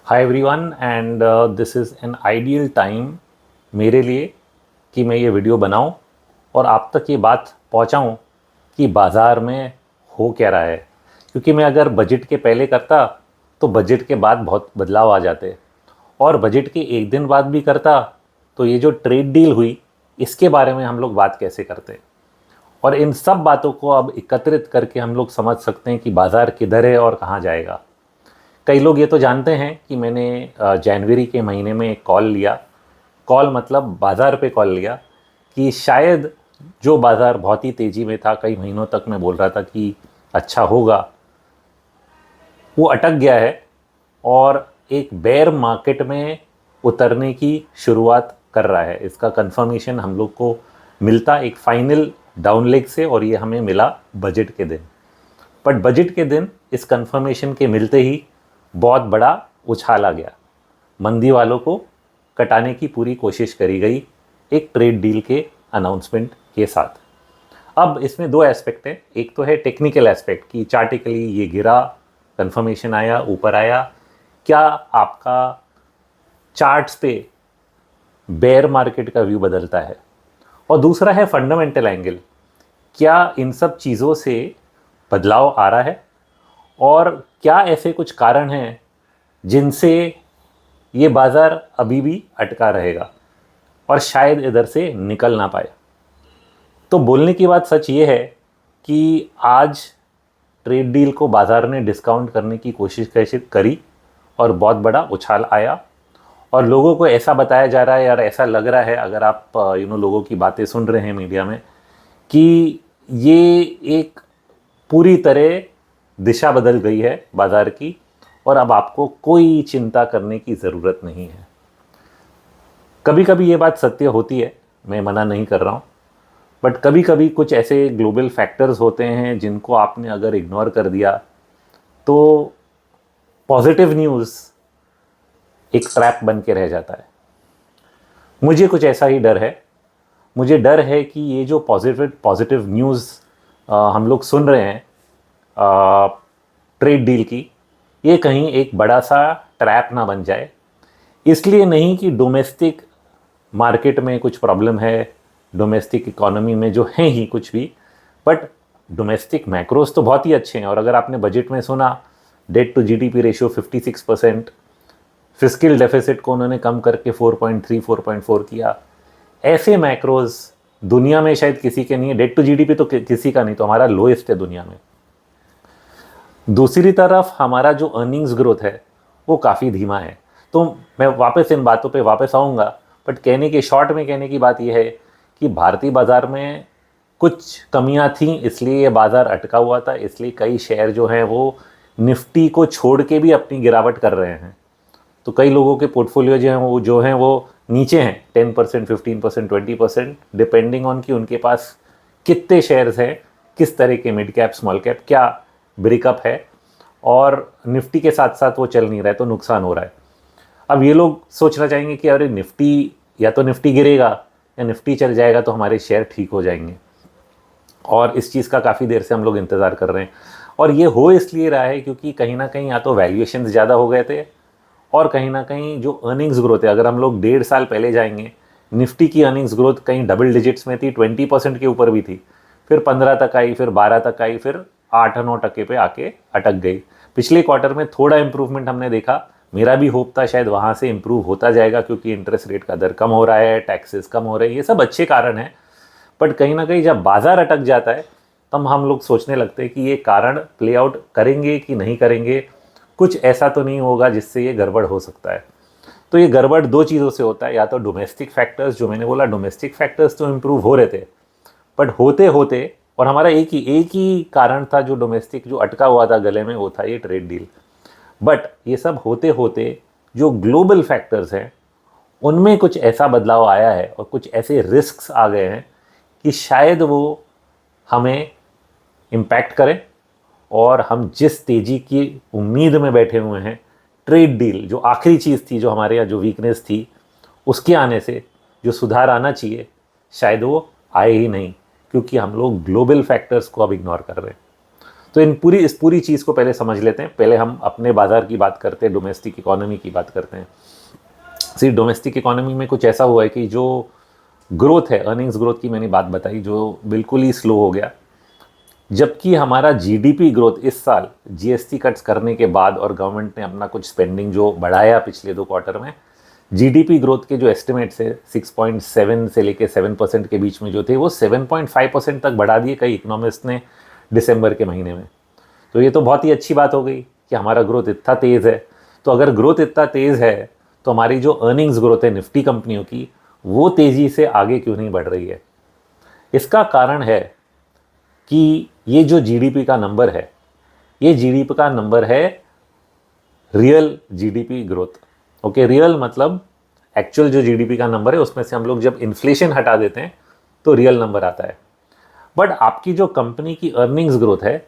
Hi everyone and this is an ideal time मेरे लिए कि मैं ये वीडियो बनाऊं और आप तक ये बात पहुंचाऊं कि बाज़ार में हो क्या रहा है। क्योंकि मैं अगर बजट के पहले करता तो बजट के बाद बहुत बदलाव आ जाते, और बजट के एक दिन बाद भी करता तो ये जो ट्रेड डील हुई इसके बारे में हम लोग बात कैसे करते। और इन सब बातों को अब एकत्रित करके हम लोग समझ सकते हैं कि बाज़ार किधर है और कहाँ जाएगा। कई लोग ये तो जानते हैं कि मैंने जनवरी के महीने में एक कॉल लिया। कॉल मतलब बाज़ार पे कॉल लिया कि शायद जो बाज़ार बहुत ही तेज़ी में था, कई महीनों तक मैं बोल रहा था कि अच्छा होगा, वो अटक गया है और एक बेयर मार्केट में उतरने की शुरुआत कर रहा है। इसका कंफर्मेशन हम लोग को मिलता एक फाइनल डाउन लेग से, और ये हमें मिला बजट के दिन। बट बजट के दिन इस कंफर्मेशन के मिलते ही बहुत बड़ा उछाल आ गया। मंदी वालों को कटाने की पूरी कोशिश करी गई एक ट्रेड डील के अनाउंसमेंट के साथ। अब इसमें दो एस्पेक्ट हैं। एक तो है टेक्निकल एस्पेक्ट कि चार्टिकली ये गिरा, कंफर्मेशन आया, ऊपर आया, क्या आपका चार्ट्स पे बेयर मार्केट का व्यू बदलता है। और दूसरा है फंडामेंटल एंगल, क्या इन सब चीज़ों से बदलाव आ रहा है और क्या ऐसे कुछ कारण हैं जिनसे ये बाज़ार अभी भी अटका रहेगा और शायद इधर से निकल ना पाए। तो बोलने की बात सच ये है कि आज ट्रेड डील को बाज़ार ने डिस्काउंट करने की कोशिश कैसे करी और बहुत बड़ा उछाल आया, और लोगों को ऐसा बताया जा रहा है, यार ऐसा लग रहा है अगर आप लोगों की बातें सुन रहे हैं मीडिया में, कि ये एक पूरी तरह दिशा बदल गई है बाज़ार की और अब आपको कोई चिंता करने की ज़रूरत नहीं है। कभी कभी ये बात सत्य होती है, मैं मना नहीं कर रहा हूँ, बट कभी कभी कुछ ऐसे ग्लोबल फैक्टर्स होते हैं जिनको आपने अगर इग्नोर कर दिया तो पॉजिटिव न्यूज़ एक ट्रैप बन के रह जाता है। मुझे कुछ ऐसा ही डर है। मुझे डर है कि ये जो पॉजिटिव न्यूज़ हम लोग सुन रहे हैं ट्रेड डील की, ये कहीं एक बड़ा सा ट्रैप ना बन जाए। इसलिए नहीं कि डोमेस्टिक मार्केट में कुछ प्रॉब्लम है, डोमेस्टिक इकोनॉमी में जो है ही कुछ भी, बट डोमेस्टिक मैक्रोस तो बहुत ही अच्छे हैं। और अगर आपने बजट में सुना, debt to GDP ratio 56%, fiscal deficit को उन्होंने कम करके 4.3 4.4 किया। ऐसे मैक्रोज दुनिया में शायद किसी के नहीं है। डेट टू जीडीपी तो किसी का नहीं, तो हमारा लोएस्ट है दुनिया में। दूसरी तरफ हमारा जो अर्निंग्स ग्रोथ है वो काफ़ी धीमा है। तो मैं वापस इन बातों पे वापस आऊँगा, बट शॉर्ट में कहने की बात यह है कि भारतीय बाज़ार में कुछ कमियां थीं, इसलिए ये बाज़ार अटका हुआ था। इसलिए कई शेयर जो हैं वो निफ्टी को छोड़ के भी अपनी गिरावट कर रहे हैं। तो कई लोगों के पोर्टफोलियो जो हैं वो नीचे हैं 10%, 15%, 20%, डिपेंडिंग ऑन कि उनके पास कितने शेयर्स हैं, किस तरह के मिड कैप स्मॉल कैप क्या ब्रेकअप है, और निफ्टी के साथ साथ वो चल नहीं रहा है तो नुकसान हो रहा है। अब ये लोग सोचना चाहेंगे कि अरे निफ्टी, या तो निफ्टी गिरेगा या निफ्टी चल जाएगा तो हमारे शेयर ठीक हो जाएंगे, और इस चीज़ का काफ़ी देर से हम लोग इंतज़ार कर रहे हैं। और ये हो इसलिए रहा है क्योंकि कहीं ना कहीं या तो वैल्यूएशंस ज़्यादा हो गए थे, और कहीं ना कहीं जो अर्निंग्स ग्रोथ है, अगर हम लोग 1.5 साल पहले जाएंगे, निफ्टी की अर्निंग्स ग्रोथ कहीं डबल डिजिट्स में थी, 20% के ऊपर भी थी, फिर 15 तक आई, फिर 12 तक आई, फिर 8-9% पे आके अटक गई। पिछले क्वार्टर में थोड़ा इंप्रूवमेंट हमने देखा। मेरा भी होप था शायद वहाँ से इंप्रूव होता जाएगा क्योंकि इंटरेस्ट रेट का दर कम हो रहा है, टैक्सेस कम हो रहे हैं, ये सब अच्छे कारण हैं। बट कहीं ना कहीं जब बाज़ार अटक जाता है तब हम लोग सोचने लगते हैं कि ये कारण प्ले आउट करेंगे कि नहीं करेंगे, कुछ ऐसा तो नहीं होगा जिससे ये गड़बड़ हो सकता है। तो ये गड़बड़ दो चीज़ों से होता है, या तो डोमेस्टिक फैक्टर्स, जो मैंने बोला डोमेस्टिक फैक्टर्स तो इम्प्रूव हो रहे थे, बट होते होते, और हमारा एक ही कारण था जो डोमेस्टिक जो अटका हुआ था गले में, वो था ये ट्रेड डील। बट ये सब होते होते जो ग्लोबल फैक्टर्स हैं उनमें कुछ ऐसा बदलाव आया है और कुछ ऐसे रिस्क्स आ गए हैं कि शायद वो हमें इम्पैक्ट करें, और हम जिस तेज़ी की उम्मीद में बैठे हुए हैं, ट्रेड डील जो आखिरी चीज़ थी, जो हमारे यहाँ जो वीकनेस थी, उसके आने से जो सुधार आना चाहिए शायद वो आए ही नहीं, क्योंकि हम लोग ग्लोबल फैक्टर्स को अब इग्नोर कर रहे हैं। तो इस पूरी चीज़ को पहले समझ लेते हैं। पहले हम अपने बाज़ार की बात करते हैं, डोमेस्टिक इकोनॉमी की बात करते हैं। सी डोमेस्टिक इकोनॉमी में कुछ ऐसा हुआ है कि जो ग्रोथ है, अर्निंग्स ग्रोथ की मैंने बात बताई, जो बिल्कुल ही स्लो हो गया, जबकि हमारा जीडीपी ग्रोथ इस साल जीएसटी कट्स करने के बाद और गवर्नमेंट ने अपना कुछ स्पेंडिंग जो बढ़ाया पिछले 2 क्वार्टर में, जीडीपी ग्रोथ के जो एस्टिमेट्स है 6.7 से लेके 7% के बीच में जो थे, वो 7.5% तक बढ़ा दिए कई इकोनॉमिस्ट ने दिसंबर के महीने में। तो ये तो बहुत ही अच्छी बात हो गई कि हमारा ग्रोथ इतना तेज़ है। तो अगर ग्रोथ इतना तेज़ है तो हमारी जो अर्निंग्स ग्रोथ है निफ्टी कंपनियों की, वो तेज़ी से आगे क्यों नहीं बढ़ रही है? इसका कारण है कि ये जो जीडीपी का नंबर है, ये जीडीपी का नंबर है real GDP growth. Okay, real मतलब एक्चुअल जो जीडीपी का नंबर है उसमें से हम लोग जब इन्फ्लेशन हटा देते हैं तो रियल नंबर आता है। बट आपकी जो कंपनी की अर्निंग्स ग्रोथ है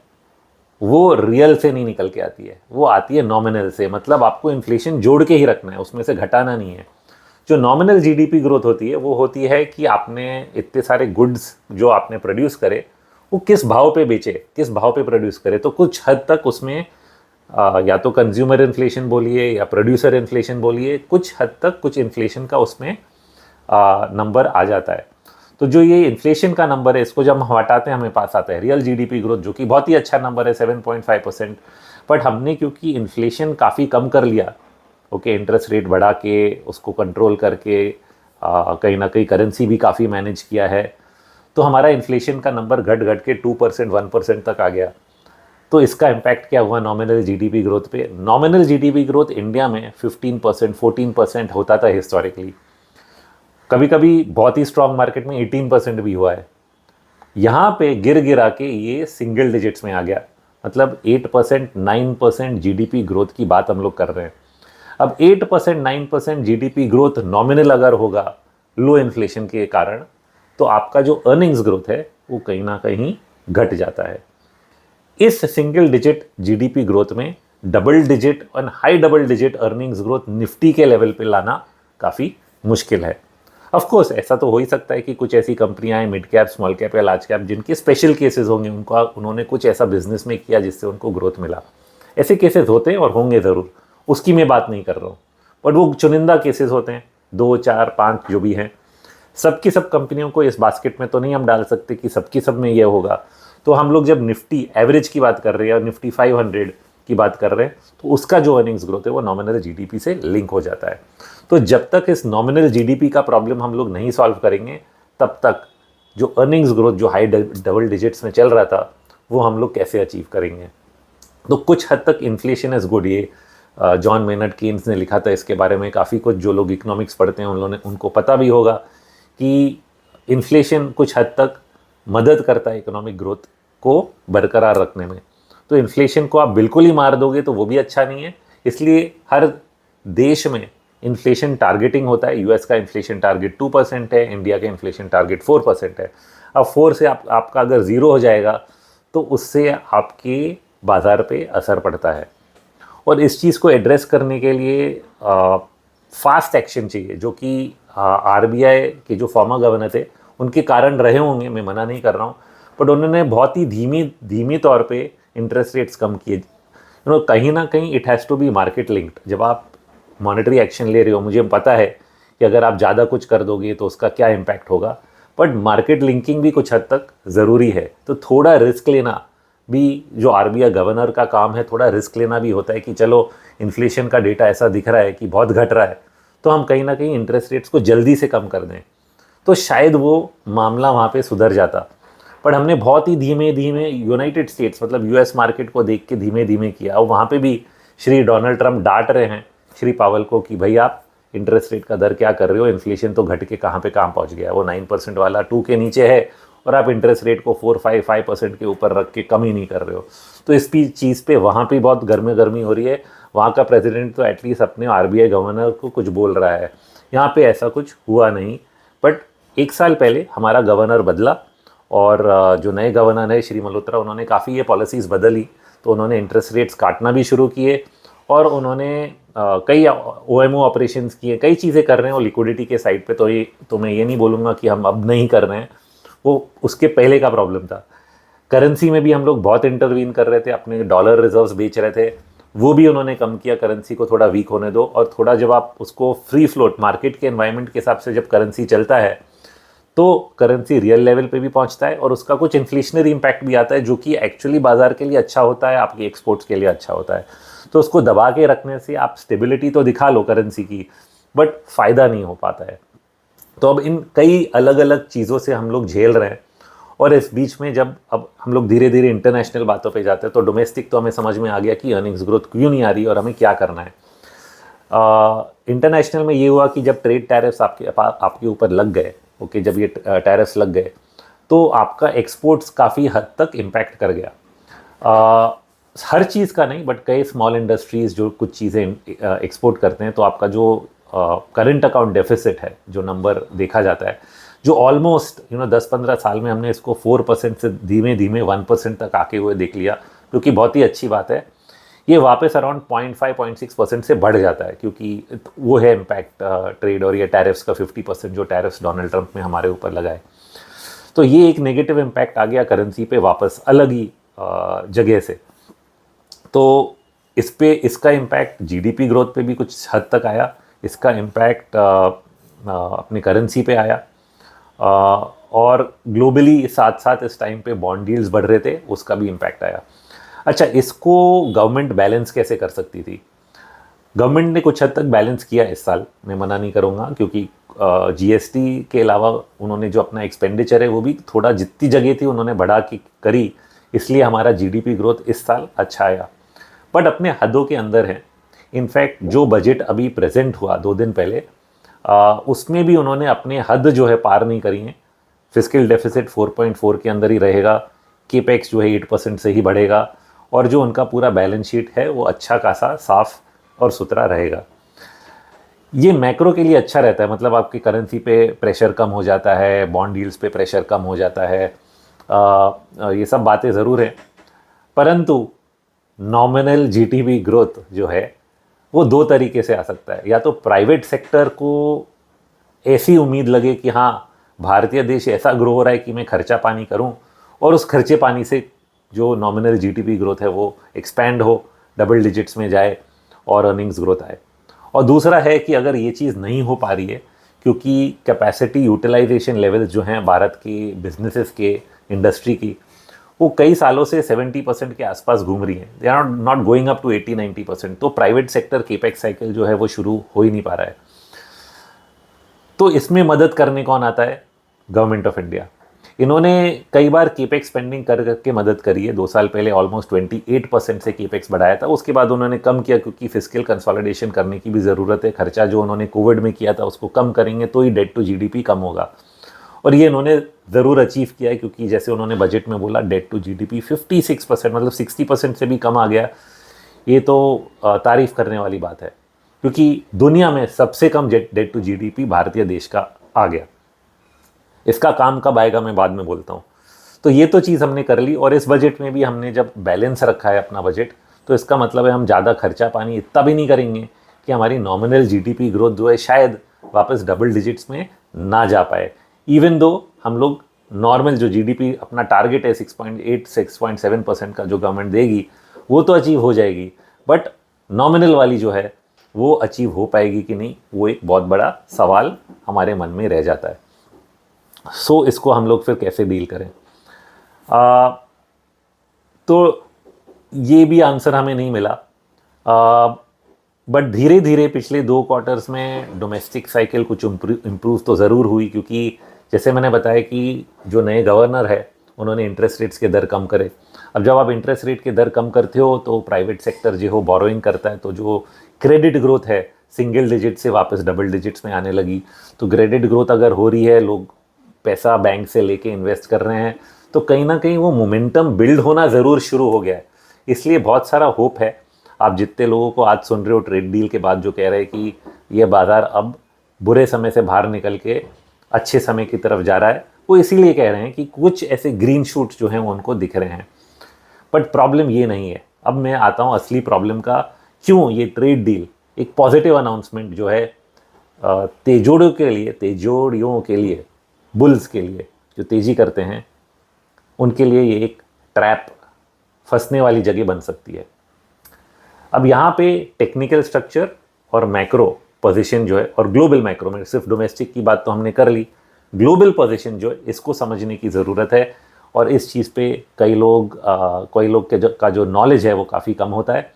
वो रियल से नहीं निकल के आती है, वो आती है नॉमिनल से। मतलब आपको इन्फ्लेशन जोड़ के ही रखना है, उसमें से घटाना नहीं है। जो नॉमिनल जीडीपी ग्रोथ होती है वो होती है कि आपने इतने सारे गुड्स जो आपने प्रोड्यूस करे वो किस भाव पे बेचे, किस भाव पे प्रोड्यूस करे। तो कुछ हद तक उसमें या तो कंज्यूमर इन्फ्लेशन बोलिए या प्रोड्यूसर इन्फ्लेशन बोलिए, कुछ हद तक कुछ इन्फ्लेशन का उसमें नंबर आ जाता है। तो जो ये इन्फ्लेशन का नंबर है, इसको जब हम हटाते हैं हमें पास आता है रियल जीडीपी ग्रोथ, जो कि बहुत ही अच्छा नंबर है 7.5%। बट हमने क्योंकि इन्फ्लेशन काफ़ी कम कर लिया, ओके, इंटरेस्ट रेट बढ़ा के उसको कंट्रोल करके कहीं ना कहीं करेंसी भी काफ़ी मैनेज किया है, तो हमारा इन्फ्लेशन का नंबर घट घट के 2% 1% तक आ गया। तो इसका इम्पैक्ट क्या हुआ नॉमिनल जीडीपी ग्रोथ पे? नॉमिनल जीडीपी ग्रोथ इंडिया में 15% 14% होता था हिस्टोरिकली, कभी कभी बहुत ही स्ट्रांग मार्केट में 18% भी हुआ है। यहाँ पे गिर गिरा के ये सिंगल डिजिट्स में आ गया, मतलब 8% 9% जीडीपी ग्रोथ की बात हम लोग कर रहे हैं। अब 8% 9% जीडीपी ग्रोथ नॉमिनल अगर होगा लो इन्फ्लेशन के कारण, तो आपका जो अर्निंग्स ग्रोथ है वो कहीं ना कहीं घट जाता है। इस सिंगल डिजिट जीडीपी ग्रोथ में डबल डिजिट और high double digit earnings growth Nifty के लेवल पे लाना काफ़ी मुश्किल है। ऑफ कोर्स ऐसा तो हो ही सकता है कि कुछ ऐसी कंपनियां हैं मिड कैप, स्मॉल कैप या लार्ज कैप, जिनके स्पेशल केसेस होंगे, उन्होंने कुछ ऐसा बिजनेस में किया जिससे उनको ग्रोथ मिला। ऐसे केसेस होते हैं और होंगे ज़रूर, उसकी मैं बात नहीं कर रहा हूँ। बट वो चुनिंदा केसेस होते हैं, 2 4 5 जो भी हैं। सबकी सब कंपनियों को इस बास्केट में तो नहीं हम डाल सकते कि सबकी सब में ये होगा। तो हम लोग जब निफ्टी एवरेज की बात कर रहे हैं और निफ्टी 500 की बात कर रहे हैं, तो उसका जो अर्निंग्स ग्रोथ है वो नॉमिनल जीडीपी से लिंक हो जाता है। तो जब तक इस नॉमिनल जीडीपी का प्रॉब्लम हम लोग नहीं सॉल्व करेंगे, तब तक जो अर्निंग्स ग्रोथ जो हाई डबल डिजिट्स में चल रहा था वो हम लोग कैसे अचीव करेंगे? तो कुछ हद तक इन्फ्लेशन इज गुड। ये जॉन मेनर्ड कीन्स ने लिखा था इसके बारे में, काफ़ी कुछ जो लोग इकोनॉमिक्स पढ़ते हैं उनको पता भी होगा कि इन्फ्लेशन कुछ हद तक मदद करता है इकोनॉमिक ग्रोथ को बरकरार रखने में। तो इन्फ्लेशन को आप बिल्कुल ही मार दोगे तो वो भी अच्छा नहीं है। इसलिए हर देश में इन्फ्लेशन टारगेटिंग होता है। यूएस का इन्फ्लेशन टारगेट 2% है, इंडिया का इन्फ्लेशन टारगेट 4% है। अब 4 से आपका अगर 0 हो जाएगा तो उससे आपके बाज़ार पे असर पड़ता है। और इस चीज़ को एड्रेस करने के लिए फास्ट एक्शन चाहिए, जो कि आरबीआई के जो फॉर्मर गवर्नर थे उनके कारण रहे होंगे, मैं मना नहीं कर रहा हूँ, बट उन्होंने बहुत ही धीमी तौर पे इंटरेस्ट रेट्स कम किए। कहीं ना कहीं it has to be market linked. जब आप मॉनेटरी एक्शन ले रहे हो, मुझे पता है कि अगर आप ज़्यादा कुछ कर दोगे तो उसका क्या इम्पैक्ट होगा, बट मार्केट लिंकिंग भी कुछ हद तक ज़रूरी है। तो थोड़ा रिस्क लेना भी जो आरबीआई गवर्नर का काम है, थोड़ा रिस्क लेना भी होता है कि चलो इन्फ्लेशन का डेटा ऐसा दिख रहा है कि बहुत घट रहा है, तो हम कहीं ना कहीं इंटरेस्ट रेट्स को जल्दी से कम कर दें, तो शायद वो मामला वहाँ पे सुधर जाता। पर हमने बहुत ही धीमे धीमे यूनाइटेड स्टेट्स मतलब यूएस मार्केट को देख के धीमे धीमे किया, और वहाँ पे भी श्री डोनाल्ड ट्रंप डांट रहे हैं श्री पावल को कि भाई आप इंटरेस्ट रेट का दर क्या कर रहे हो, इन्फ्लेशन तो घट के कहाँ पे कहाँ पहुँच गया, वो 9% वाला 2 के नीचे है और आप इंटरेस्ट रेट को 4-5% के ऊपर रख के कम ही नहीं कर रहे हो। तो इस चीज़ पे वहाँ पे बहुत गर्मी हो रही है। वहाँ का प्रेसिडेंट तो एटलीस्ट अपने आरबीआई गवर्नर को कुछ बोल रहा है, यहाँ पे ऐसा कुछ हुआ नहीं। बट 1 साल पहले हमारा गवर्नर बदला और जो नए गवर्नर है श्री मल्होत्रा, उन्होंने काफ़ी ये पॉलिसीज़ बदली। तो उन्होंने इंटरेस्ट रेट्स काटना भी शुरू किए और उन्होंने कई ओएमओ ऑपरेशंस किए, कई चीज़ें कर रहे हैं। और लिक्विडिटी के साइड पे तो मैं ये नहीं बोलूँगा कि हम अब नहीं कर रहे हैं, वो उसके पहले का प्रॉब्लम था। करेंसी में भी हम लोग बहुत इंटरवीन कर रहे थे, अपने डॉलर रिजर्व्स बेच रहे थे, वो भी उन्होंने कम किया, करेंसी को थोड़ा वीक होने दो। और थोड़ा जब आप उसको फ्री फ्लोट मार्केट के एनवायरनमेंट के हिसाब से जब करेंसी चलता है तो करेंसी रियल लेवल पे भी पहुंचता है और उसका कुछ इन्फ्लेशनरी इम्पैक्ट भी आता है, जो कि एक्चुअली बाजार के लिए अच्छा होता है, आपकी एक्सपोर्ट्स के लिए अच्छा होता है। तो उसको दबा के रखने से आप स्टेबिलिटी तो दिखा लो करेंसी की, बट फ़ायदा नहीं हो पाता है। तो अब इन कई अलग अलग चीज़ों से हम लोग झेल रहे हैं। और इस बीच में जब अब हम लोग धीरे धीरे इंटरनेशनल बातों पे जाते हैं तो डोमेस्टिक तो हमें समझ में आ गया कि अर्निंग्स ग्रोथ क्यों नहीं आ रही और हमें क्या करना है। इंटरनेशनल में ये हुआ कि जब ट्रेड टैरिफ्स आपके ऊपर लग गए, ओके, जब ये टैरिफ्स लग गए तो आपका एक्सपोर्ट्स काफ़ी हद तक इम्पैक्ट कर गया। हर चीज़ का नहीं, बट कई स्मॉल इंडस्ट्रीज़ जो कुछ चीज़ें एक्सपोर्ट करते हैं, तो आपका जो करंट अकाउंट डेफिसिट है, जो नंबर देखा जाता है, जो ऑलमोस्ट 10-15 साल में हमने इसको 4% से धीमे धीमे 1% तक आके हुए देख लिया, जो कि बहुत ही अच्छी बात है। ये वापस अराउंड 0.5-0.6% से बढ़ जाता है, क्योंकि वो है इम्पैक्ट ट्रेड और ये टैरिफ्स का 50% जो टैरिफ्स डोनाल्ड ट्रंप ने हमारे ऊपर लगाए। तो ये एक नेगेटिव इम्पैक्ट आ गया करेंसी पे वापस अलग ही जगह से। तो इसका इम्पैक्ट जीडीपी ग्रोथ पे भी कुछ हद तक आया, इसका इम्पैक्ट अपनी करेंसी पे आया, और ग्लोबली साथ साथ इस टाइम पे बॉन्ड डील्स बढ़ रहे थे, उसका भी इम्पैक्ट आया। अच्छा, इसको गवर्नमेंट बैलेंस कैसे कर सकती थी? गवर्नमेंट ने कुछ हद तक बैलेंस किया इस साल, मैं मना नहीं करूँगा, क्योंकि जीएसटी के अलावा उन्होंने जो अपना एक्सपेंडिचर है वो भी थोड़ा जितनी जगह थी उन्होंने बढ़ा के करी, इसलिए हमारा जीडीपी ग्रोथ इस साल अच्छा आया, बट अपने हदों के अंदर है। इनफैक्ट जो बजट अभी प्रेजेंट हुआ 2 दिन पहले, उसमें भी उन्होंने अपने हद जो है पार नहीं करी है। फिस्कल डेफिसिट 4.4 के अंदर ही रहेगा, केपेक्स जो है 8% से ही बढ़ेगा, और जो उनका पूरा बैलेंस शीट है वो अच्छा खासा साफ और सुथरा रहेगा। ये मैक्रो के लिए अच्छा रहता है, मतलब आपकी करेंसी पे प्रेशर कम हो जाता है, बॉन्ड डील्स पे प्रेशर कम हो जाता है, ये सब बातें ज़रूर हैं। परंतु नॉमिनल जीडीपी ग्रोथ जो है वो 2 तरीके से आ सकता है। या तो प्राइवेट सेक्टर को ऐसी उम्मीद लगे कि हाँ, भारतीय देश ऐसा ग्रो हो रहा है कि मैं खर्चा पानी करूं, और उस खर्चे पानी से जो नॉमिनल जीडीपी ग्रोथ है वो एक्सपैंड हो, डबल डिजिट्स में जाए और अर्निंग्स ग्रोथ आए। और दूसरा है कि अगर ये चीज़ नहीं हो पा रही है, क्योंकि कैपेसिटी यूटिलाइजेशन लेवल्स जो हैं भारत की बिजनेसेस के, इंडस्ट्री की, वो कई सालों से 70% के आसपास घूम रही हैं, they are not going up to 80-90%। तो प्राइवेट सेक्टर केपेक्स साइकिल जो है वो शुरू हो ही नहीं पा रहा है। तो इसमें मदद करने कौन आता है? Government of India. इन्होंने कई बार केपेक्स स्पेंडिंग कर करके मदद करी है। 2 साल पहले ऑलमोस्ट 28% से केपेक्स बढ़ाया था, उसके बाद उन्होंने कम किया, क्योंकि फिस्कल कंसोलिडेशन करने की भी ज़रूरत है। खर्चा जो उन्होंने कोविड में किया था उसको कम करेंगे तो ही डेट टू जीडीपी कम होगा, और ये इन्होंने ज़रूर अचीव किया है, क्योंकि जैसे उन्होंने बजट में बोला डेट टू जीडीपी 56%, मतलब 60% से भी कम आ गया। ये तो तारीफ़ करने वाली बात है, क्योंकि दुनिया में सबसे कम डेट टू जीडीपी भारतीय देश का आ गया। इसका काम कब आएगा मैं बाद में बोलता हूँ। तो ये तो चीज़ हमने कर ली, और इस बजट में भी हमने जब बैलेंस रखा है अपना बजट, तो इसका मतलब है हम ज़्यादा खर्चा पानी इतना भी नहीं करेंगे कि हमारी नॉमिनल जीडीपी ग्रोथ जो है शायद वापस डबल डिजिट्स में ना जा पाए। इवन दो हम लोग नॉर्मल जो जीडीपी अपना टारगेट है 6.8-6.7% का जो गवर्नमेंट देगी वो तो अचीव हो जाएगी, बट नॉमिनल वाली जो है वो अचीव हो पाएगी कि नहीं, वो एक बहुत बड़ा सवाल हमारे मन में रह जाता है। सो इसको हम लोग फिर कैसे डील करें? तो ये भी आंसर हमें नहीं मिला, बट धीरे धीरे पिछले 2 क्वार्टर्स में डोमेस्टिक साइकिल कुछ इम्प्रूव तो ज़रूर हुई, क्योंकि जैसे मैंने बताया कि जो नए गवर्नर है उन्होंने इंटरेस्ट रेट्स के दर कम करे। अब जब आप इंटरेस्ट रेट के दर कम करते हो तो प्राइवेट सेक्टर जो हो बोरोइंग करता है, तो जो क्रेडिट ग्रोथ है सिंगल डिजिट से वापस डबल डिजिट्स में आने लगी। तो क्रेडिट ग्रोथ अगर हो रही है, लोग पैसा बैंक से लेके इन्वेस्ट कर रहे हैं, तो कहीं ना कहीं वो मोमेंटम बिल्ड होना ज़रूर शुरू हो गया है। इसलिए बहुत सारा होप है। आप जितने लोगों को आज सुन रहे हो ट्रेड डील के बाद जो कह रहे हैं कि ये बाज़ार अब बुरे समय से बाहर निकल के अच्छे समय की तरफ जा रहा है, वो इसीलिए कह रहे हैं कि कुछ ऐसे ग्रीन शूट्स जो हैं वो उनको दिख रहे हैं। बट प्रॉब्लम ये नहीं है। अब मैं आता हूँ असली प्रॉब्लम का, क्यों ये ट्रेड डील एक पॉजिटिव अनाउंसमेंट जो है तेजोड़ियों के लिए, बुल्स के लिए जो तेज़ी करते हैं, उनके लिए ये एक ट्रैप, फंसने वाली जगह बन सकती है। अब यहाँ पे टेक्निकल स्ट्रक्चर और मैक्रो पोजीशन जो है, और ग्लोबल मैक्रो में, सिर्फ डोमेस्टिक की बात तो हमने कर ली, ग्लोबल पोजीशन जो है इसको समझने की ज़रूरत है। और इस चीज़ पे कई लोग का जो नॉलेज है वो काफ़ी कम होता है।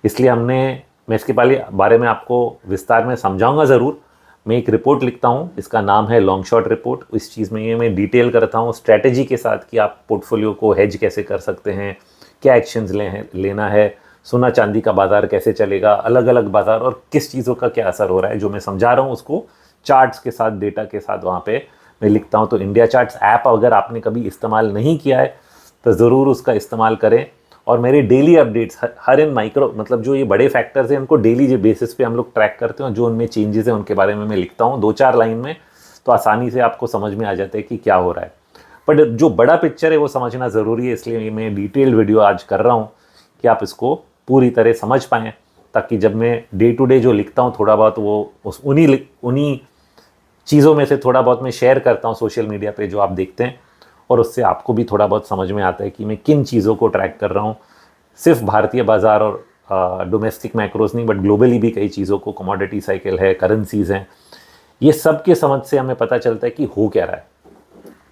इसलिए मैं इसके बारे में आपको विस्तार में समझाऊंगा ज़रूर। मैं एक रिपोर्ट लिखता हूँ, इसका नाम है लॉन्ग शॉट रिपोर्ट। इस चीज़ में ये मैं डिटेल करता हूँ स्ट्रैटेजी के साथ कि आप पोर्टफोलियो को हेज कैसे कर सकते हैं, क्या एक्शंस लेना है, सोना चांदी का बाज़ार कैसे चलेगा, अलग अलग बाज़ार, और किस चीज़ों का क्या असर हो रहा है। जो मैं समझा रहा हूँ उसको चार्ट्स के साथ, डेटा के साथ वहाँ पे मैं लिखता हूँ। तो इंडिया चार्ट्स ऐप अगर आपने कभी इस्तेमाल नहीं किया है तो ज़रूर उसका इस्तेमाल करें। और मेरे डेली अपडेट्स हर इन माइक्रो, मतलब जो ये बड़े फैक्टर्स हैं उनको डेली बेसिस पे हम लोग ट्रैक करते हैं, और जो उनमें चेंजेस हैं उनके बारे में मैं लिखता हूँ 2-4 लाइन में, तो आसानी से आपको समझ में आ जाता है कि क्या हो रहा है। बट जो बड़ा पिक्चर है वो समझना ज़रूरी है, इसलिए मैं डिटेल्ड वीडियो आज कर रहा हूँ कि आप इसको पूरी तरह समझ पाएँ, ताकि जब मैं डे टू डे जो लिखता हूँ थोड़ा बहुत वो उन्हीं चीज़ों में से थोड़ा बहुत मैं शेयर करता हूँ सोशल मीडिया पे जो आप देखते हैं, और उससे आपको भी थोड़ा बहुत समझ में आता है कि मैं किन चीज़ों को ट्रैक कर रहा हूँ। सिर्फ भारतीय बाज़ार और डोमेस्टिक मैक्रोज नहीं, बट ग्लोबली भी कई चीज़ों को, कमोडिटी साइकिल है, करेंसीज़ हैं, ये सब के समझ से हमें पता चलता है कि हो क्या रहा है।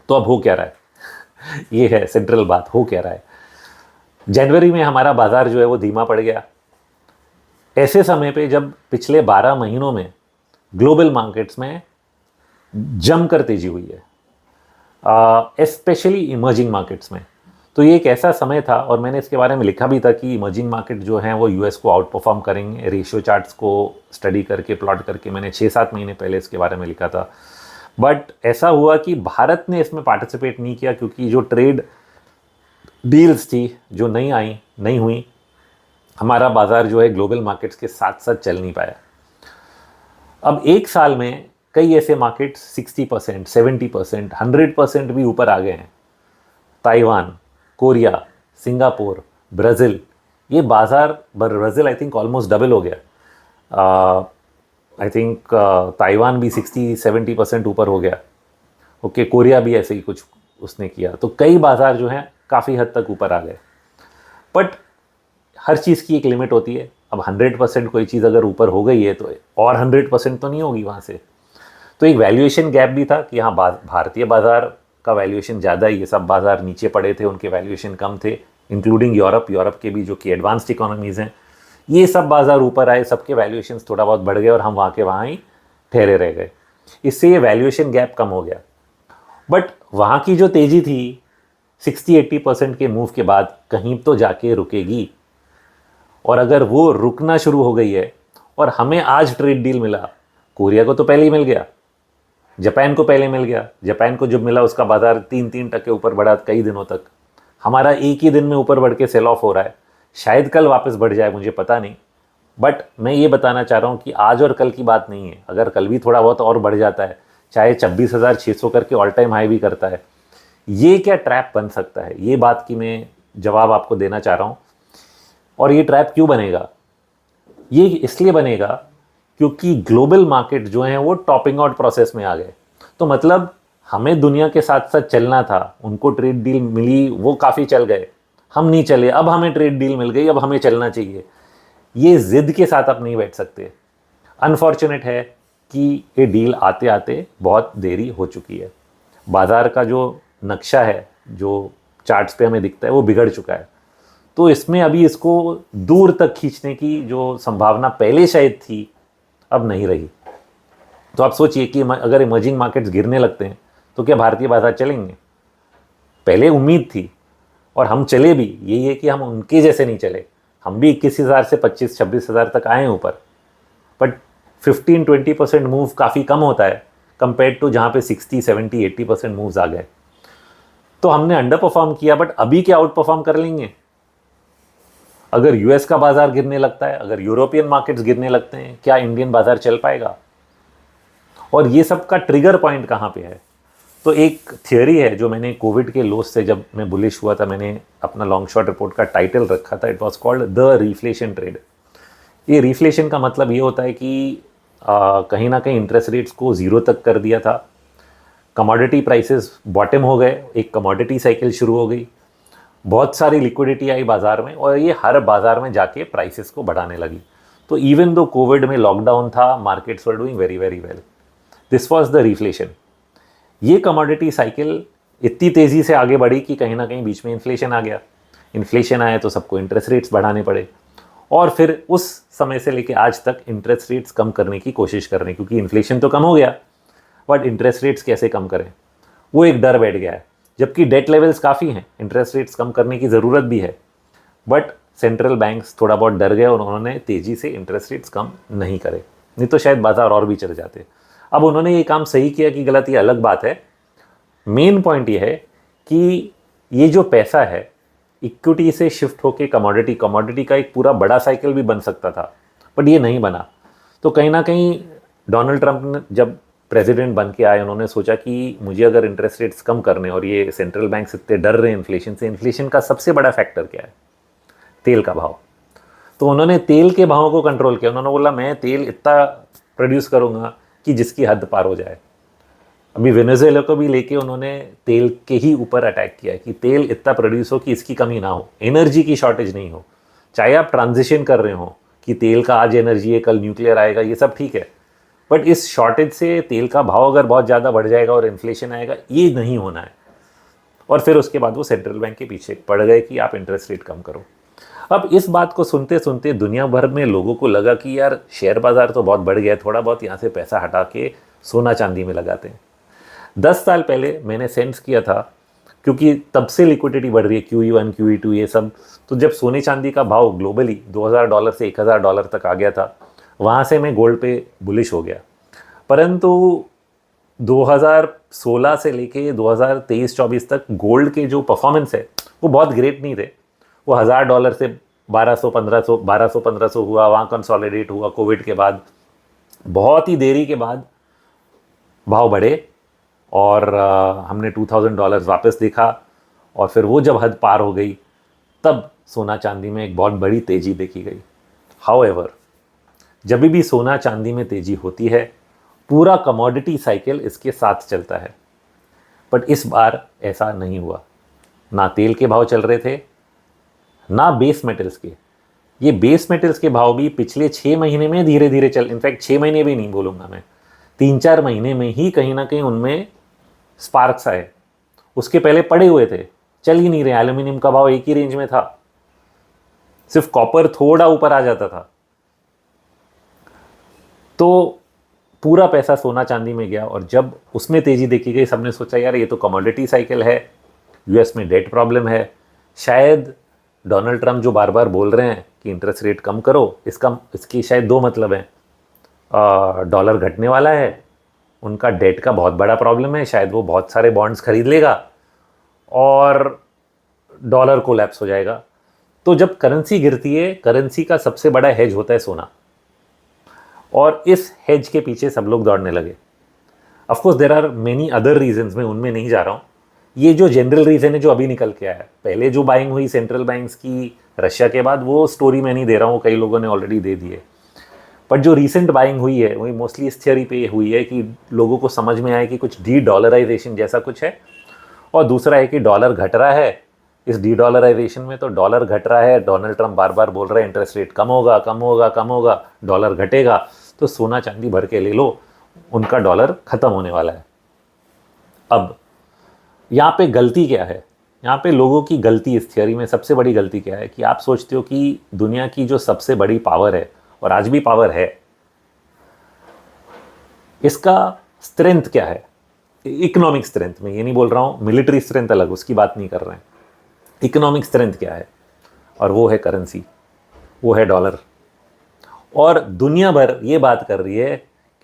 तो अब हो क्या रहा है ये है सेंट्रल बात, हो क्या रहा है। जनवरी में हमारा बाज़ार जो है वो धीमा पड़ गया, ऐसे समय पे जब पिछले 12 महीनों में ग्लोबल मार्केट्स में जमकर तेजी हुई है, स्पेशली इमर्जिंग मार्केट्स में। तो ये एक ऐसा समय था, और मैंने इसके बारे में लिखा भी था कि इमर्जिंग मार्केट जो हैं वो यूएस को आउट परफॉर्म करेंगे। रेशियो चार्ट्स को स्टडी करके, प्लॉट करके मैंने 6-7 महीने पहले इसके बारे में लिखा था। बट ऐसा हुआ कि भारत ने इसमें पार्टिसिपेट नहीं किया, क्योंकि जो ट्रेड डील्स थी जो नहीं हुई, हमारा बाज़ार जो है ग्लोबल मार्केट्स के साथ साथ चल नहीं पाया। अब एक साल में कई ऐसे मार्केट्स 60%, 70%, 100% भी ऊपर आ गए हैं। ताइवान, कोरिया, सिंगापुर, ब्राज़ील, ये बाज़ार, Brazil I think almost double हो गया। आई थिंक ताइवान भी 60-70% ऊपर हो गया। ओके, कोरिया भी ऐसे ही कुछ उसने किया। तो कई बाज़ार जो हैं काफ़ी हद तक ऊपर आ गए। बट हर चीज़ की एक लिमिट होती है। अब 100% कोई चीज़ अगर ऊपर हो गई है तो और 100% तो नहीं होगी वहाँ से। तो एक वैल्यूएशन गैप भी था कि हाँ, भारतीय बाज़ार का वैल्यूएशन ज़्यादा है, ये सब बाज़ार नीचे पड़े थे, उनके वैल्यूएशन कम थे, इंक्लूडिंग यूरोप के भी जो कि एडवांस्ड इकोनॉमीज़ हैं। ये सब बाज़ार ऊपर आए, सबके वैल्यूएशन थोड़ा बहुत बढ़ गए, और हम वहाँ के वहाँ ही ठहरे रह गए। इससे ये वैल्यूएशन गैप कम हो गया। बट वहाँ की जो तेज़ी थी 60-80% के मूव के बाद कहीं तो जाके रुकेगी। और अगर वो रुकना शुरू हो गई है, और हमें आज ट्रेड डील मिला, कोरिया को तो पहले ही मिल गया, जापान को पहले मिल गया, जापान को जब मिला उसका बाज़ार 3-3% ऊपर बढ़ा कई दिनों तक, हमारा एक ही दिन में ऊपर बढ़ के सेल ऑफ हो रहा है। शायद कल वापस बढ़ जाए, मुझे पता नहीं। बट मैं ये बताना चाह रहा हूँ कि आज और कल की बात नहीं है। अगर कल भी थोड़ा बहुत और बढ़ जाता है, चाहे 26,600 करके ऑल टाइम हाई भी करता है, ये क्या ट्रैप बन सकता है, ये बात की मैं जवाब आपको देना चाह रहा हूँ। और ये ट्रैप क्यों बनेगा? ये इसलिए बनेगा क्योंकि ग्लोबल मार्केट जो हैं वो टॉपिंग आउट प्रोसेस में आ गए। तो मतलब हमें दुनिया के साथ साथ चलना था, उनको ट्रेड डील मिली, वो काफ़ी चल गए, हम नहीं चले, अब हमें ट्रेड डील मिल गई, अब हमें चलना चाहिए। ये ज़िद के साथ आप नहीं बैठ सकते। अनफॉर्चुनेट है कि ये डील आते आते बहुत देरी हो चुकी है। बाज़ार का जो नक्शा है, जो चार्ट्स पे हमें दिखता है, वो बिगड़ चुका है। तो इसमें अभी इसको दूर तक खींचने की जो संभावना पहले शायद थी, अब नहीं रही। तो आप सोचिए कि अगर इमर्जिंग मार्केट्स गिरने लगते हैं तो क्या भारतीय बाजार चलेंगे? पहले उम्मीद थी, और हम चले भी। यही है कि हम उनके जैसे नहीं चले। हम भी 21,000 से 25-26,000 तक आए ऊपर, बट 15-20% मूव काफ़ी कम होता है कंपेयर टू जहाँ पे 60-70-80% मूव्स आ गए। तो हमने अंडर परफॉर्म किया, बट अभी क्या आउट परफॉर्म कर लेंगे? अगर यूएस का बाजार गिरने लगता है, अगर यूरोपियन मार्केट्स गिरने लगते हैं, क्या इंडियन बाजार चल पाएगा? और ये सब का ट्रिगर पॉइंट कहाँ पे है? तो एक थियोरी है जो मैंने कोविड के लोस से, जब मैं बुलिश हुआ था, मैंने अपना लॉन्ग शॉट रिपोर्ट का टाइटल रखा था, it was called the reflation trade. ये रिफ्लेशन का मतलब ये होता है कि कहीं ना कहीं इंटरेस्ट रेट्स को ज़ीरो तक कर दिया था, कमोडिटी प्राइसेस बॉटम हो गए, एक कमोडिटी साइकिल शुरू हो गई, बहुत सारी लिक्विडिटी आई बाज़ार में और ये हर बाज़ार में जाके प्राइसेस को बढ़ाने लगी। तो इवन दो कोविड में लॉकडाउन था, markets were doing very very well. This was the reflation. ये कमोडिटी साइकिल इतनी तेज़ी से आगे बढ़ी कि कहीं ना कहीं बीच में इन्फ्लेशन आ गया। इन्फ्लेशन आया तो सबको इंटरेस्ट रेट्स बढ़ाने पड़े और फिर उस समय से लेके आज तक इंटरेस्ट रेट्स कम करने की कोशिश कर रहे हैं, क्योंकि इन्फ्लेशन तो कम हो गया बट इंटरेस्ट रेट्स कैसे कम करें, वो एक डर बैठ गया है। जबकि डेट लेवल्स काफ़ी हैं, इंटरेस्ट रेट्स कम करने की ज़रूरत भी है, बट सेंट्रल बैंक्स थोड़ा बहुत डर गए और उन्होंने तेज़ी से इंटरेस्ट रेट्स कम नहीं करे, नहीं तो शायद बाजार और भी चढ़ जाते। अब उन्होंने ये काम सही किया कि गलत, ये अलग बात है। मेन पॉइंट ये है कि ये जो पैसा है इक्विटी से शिफ्ट होके कमोडिटी का एक पूरा बड़ा साइकिल भी बन सकता था, बट ये नहीं बना। तो कहीं ना कहीं डोनाल्ड ट्रंप ने जब प्रेसिडेंट बन के आए, उन्होंने सोचा कि मुझे अगर इंटरेस्ट रेट्स कम करने और ये सेंट्रल बैंक इतने डर रहे हैं इन्फ्लेशन से, इन्फ्लेशन का सबसे बड़ा फैक्टर क्या है? तेल का भाव। तो उन्होंने तेल के भावों को कंट्रोल किया। उन्होंने बोला मैं तेल इतना प्रोड्यूस करूँगा कि जिसकी हद पार हो जाए। अभी वेनेजुएला को भी लेके उन्होंने तेल के ही ऊपर अटैक किया है कि तेल इतना प्रोड्यूस हो कि इसकी कमी ना हो, एनर्जी की शॉर्टेज नहीं हो। चाहे आप ट्रांजिशन कर रहे हो कि तेल का आज एनर्जी है कल न्यूक्लियर आएगा, ये सब ठीक है, बट इस शॉर्टेज से तेल का भाव अगर बहुत ज़्यादा बढ़ जाएगा और इन्फ्लेशन आएगा, ये नहीं होना है। और फिर उसके बाद वो सेंट्रल बैंक के पीछे पड़ गए कि आप इंटरेस्ट रेट कम करो। अब इस बात को सुनते सुनते दुनिया भर में लोगों को लगा कि यार शेयर बाज़ार तो बहुत बढ़ गया है, थोड़ा बहुत यहाँ से पैसा हटा के सोना चांदी में लगाते हैं। 10 साल पहले मैंने सेंस किया था, क्योंकि तब से लिक्विडिटी बढ़ रही है, QE1 QE2 ये सब। तो जब सोने चांदी का भाव ग्लोबली $2000 से $1000 तक आ गया था, वहाँ से मैं गोल्ड पे बुलिश हो गया। परंतु 2016 से लेके 2023-24 तक गोल्ड के जो परफॉर्मेंस है वो बहुत ग्रेट नहीं थे। वो $1000 से 1200-1500 हुआ, वहाँ कंसोलिडेट हुआ। कोविड के बाद बहुत ही देरी के बाद भाव बढ़े और हमने $2000 वापस देखा। और फिर वो जब हद पार हो गई तब सोना चांदी में एक बहुत बड़ी तेज़ी देखी गई। हाउएवर, जब भी सोना चांदी में तेज़ी होती है पूरा कमोडिटी साइकिल इसके साथ चलता है, बट इस बार ऐसा नहीं हुआ। ना तेल के भाव चल रहे थे, ना बेस मेटल्स के। ये बेस मेटल्स के भाव भी पिछले 6 महीने में धीरे धीरे इनफैक्ट 6 महीने भी नहीं बोलूँगा मैं, 3-4 महीने में ही कहीं ना कहीं उनमें स्पार्क्स आए। उसके पहले पड़े हुए थे, चल ही नहीं रहे। एल्यूमिनियम का भाव एक ही रेंज में था, सिर्फ कॉपर थोड़ा ऊपर आ जाता था। तो पूरा पैसा सोना चांदी में गया और जब उसमें तेज़ी देखी गई, सबने सोचा यार ये तो कमोडिटी साइकिल है, यूएस में डेट प्रॉब्लम है, शायद डोनाल्ड ट्रंप जो बार बार बोल रहे हैं कि इंटरेस्ट रेट कम करो, इसकी शायद 2 मतलब हैं। डॉलर घटने वाला है, उनका डेट का बहुत बड़ा प्रॉब्लम है, शायद वो बहुत सारे बॉन्ड्स खरीद लेगा और डॉलर कोलैप्स हो जाएगा। तो जब करेंसी गिरती है, करेंसी का सबसे बड़ा हेज होता है सोना, और इस हेज के पीछे सब लोग दौड़ने लगे। Of course there are many other reasons, मैं उनमें नहीं जा रहा हूँ। ये जो जनरल रीज़न है जो अभी निकल के आया है, पहले जो बाइंग हुई सेंट्रल बैंक्स की रशिया के बाद, वो स्टोरी मैं नहीं दे रहा हूँ, कई लोगों ने ऑलरेडी दे दी है। बट जो रिसेंट बाइंग हुई है वही मोस्टली इस थियरी पे हुई है कि लोगों को समझ में आया कि कुछ डी डॉलराइजेशन जैसा कुछ है, और दूसरा है कि डॉलर घट रहा है। इस डी डॉलराइजेशन में तो डॉलर घट रहा है, डोनाल्ड ट्रंप बार बार बोल रहे हैं इंटरेस्ट रेट कम होगा कम होगा कम होगा, डॉलर घटेगा, तो सोना चांदी भर के ले लो, उनका डॉलर ख़त्म होने वाला है। अब यहाँ पे गलती क्या है? यहाँ पे लोगों की गलती इस थियरी में सबसे बड़ी गलती क्या है कि आप सोचते हो कि दुनिया की जो सबसे बड़ी पावर है, और आज भी पावर है, इसका स्ट्रेंथ क्या है? इकोनॉमिक स्ट्रेंथ, मैं ये नहीं बोल रहा हूँ मिलिट्री स्ट्रेंथ अलग, उसकी बात नहीं कर रहे हैं। इकोनॉमिक स्ट्रेंथ क्या है? और वो है करेंसी, वो है डॉलर। और दुनिया भर ये बात कर रही है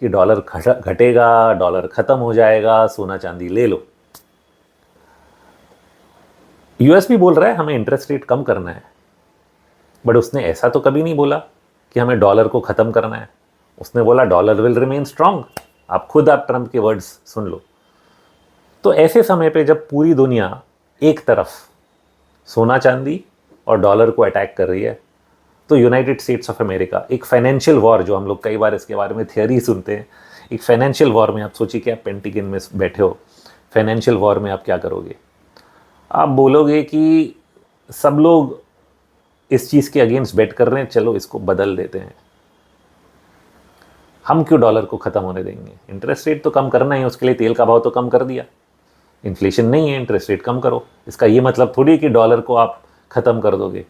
कि डॉलर घटेगा, डॉलर ख़त्म हो जाएगा, सोना चांदी ले लो। यूएस भी बोल रहा है हमें इंटरेस्ट रेट कम करना है, बट उसने ऐसा तो कभी नहीं बोला कि हमें डॉलर को ख़त्म करना है। उसने बोला डॉलर विल रिमेन स्ट्रांग। आप ट्रंप के वर्ड्स सुन लो। तो ऐसे समय पे जब पूरी दुनिया एक तरफ सोना चांदी और डॉलर को अटैक कर रही है, तो यूनाइटेड स्टेट्स ऑफ अमेरिका एक फाइनेंशियल वॉर, जो हम लोग कई बार इसके बारे में थियरी सुनते हैं, एक फाइनेंशियल वॉर में, आप सोचिए कि आप पेंटिगन में बैठे हो, फाइनेंशियल वॉर में आप क्या करोगे? आप बोलोगे कि सब लोग इस चीज़ के अगेंस्ट बेट कर रहे हैं, चलो इसको बदल देते हैं। हम क्यों डॉलर को ख़त्म होने देंगे? इंटरेस्ट रेट तो कम करना है, उसके लिए तेल का भाव तो कम कर दिया। इन्फ्लेशन नहीं है, इंटरेस्ट रेट कम करो। इसका ये मतलब थोड़ी कि डॉलर को आप ख़त्म कर दोगे।